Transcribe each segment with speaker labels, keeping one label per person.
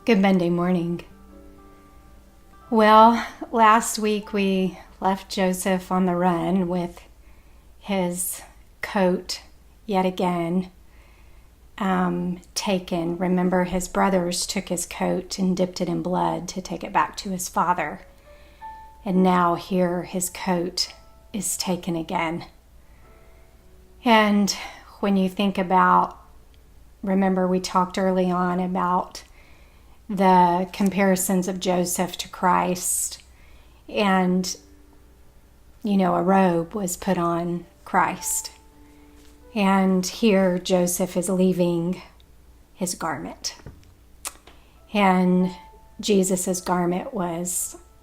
Speaker 1: Good Monday morning. Well, last week we left Joseph on the run with his coat yet again taken. Remember, his brothers took his coat and dipped it in blood to take it back to his father. And now here his coat is taken again. And when you think about, remember we talked early on about the comparisons of Joseph to Christ, and a robe was put on Christ, and here Joseph is leaving his garment, and Jesus's garment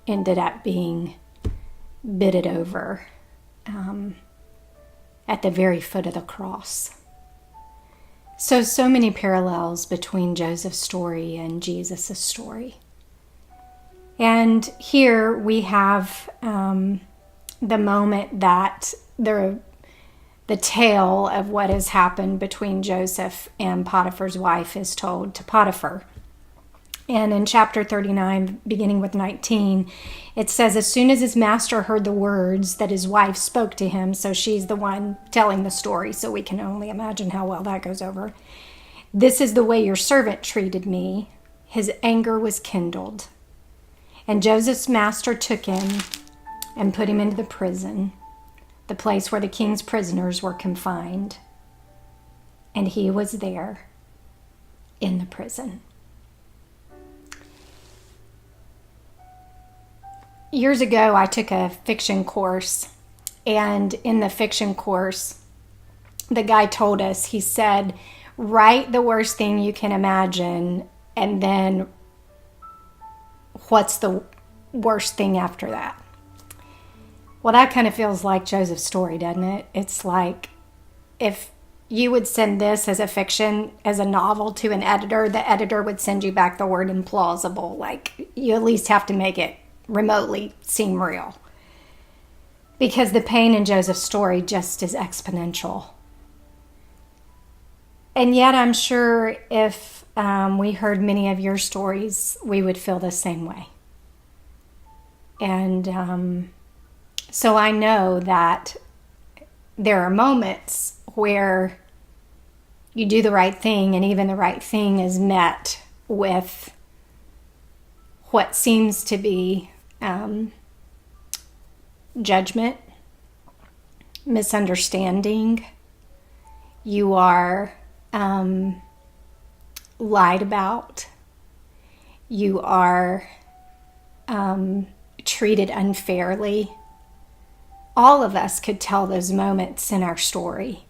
Speaker 1: ended up being bitted over at the very foot of the cross. So many parallels between Joseph's story and Jesus' story. And here we have the moment that the tale of what has happened between Joseph and Potiphar's wife is told to Potiphar. And in chapter 39, beginning with 19, it says, as soon as his master heard the words that his wife spoke to him, so she's the one telling the story, so we can only imagine how well that goes over. This is the way your servant treated me. His anger was kindled. And Joseph's master took him and put him into the prison, the place where the king's prisoners were confined. And he was there in the prison. Years ago, I took a fiction course, and in the fiction course, the guy told us, he said, write the worst thing you can imagine, and then what's the worst thing after that? Well, that kind of feels like Joseph's story, doesn't it? It's like if you would send this as a fiction, as a novel to an editor, the editor would send you back the word implausible. Like, you at least have to make it remotely seem real, because the pain in Joseph's story just is exponential. And yet I'm sure if we heard many of your stories, we would feel the same way. And so I know that there are moments where you do the right thing, and even the right thing is met with what seems to be judgment, misunderstanding. You are lied about. You are treated unfairly. All of us could tell those moments in our story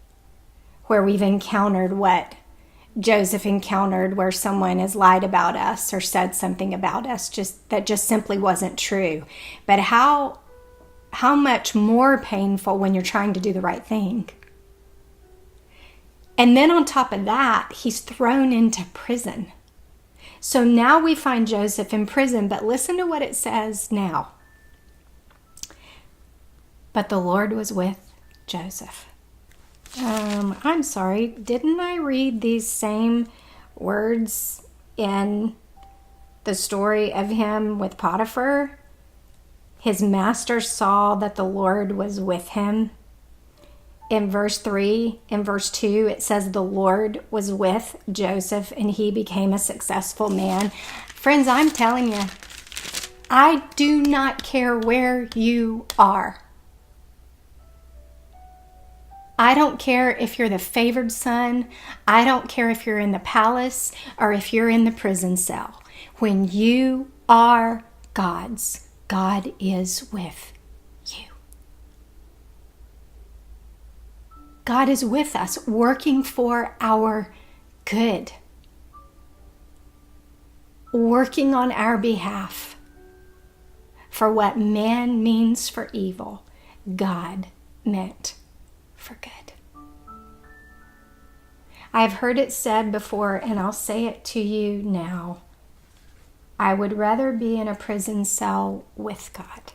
Speaker 1: where we've encountered what Joseph encountered, where someone has lied about us or said something about us that just simply wasn't true. But how much more painful when you're trying to do the right thing. And then on top of that, he's thrown into prison. So now we find Joseph in prison, but listen to what it says now. But the Lord was with Joseph. I'm sorry, didn't I read these same words in the story of him with Potiphar? His master saw that the Lord was with him. In verse 3, in verse 2, it says the Lord was with Joseph and he became a successful man. Friends, I'm telling you, I do not care where you are. I don't care if you're the favored son. I don't care if you're in the palace or if you're in the prison cell. When you are God's, God is with you. God is with us, working for our good, working on our behalf. For what man means for evil, God meant for good. I've heard it said before, and I'll say it to you now. I would rather be in a prison cell with God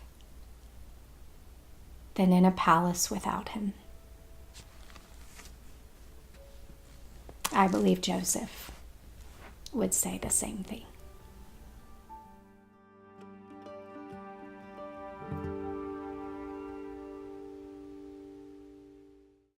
Speaker 1: than in a palace without him. I believe Joseph would say the same thing.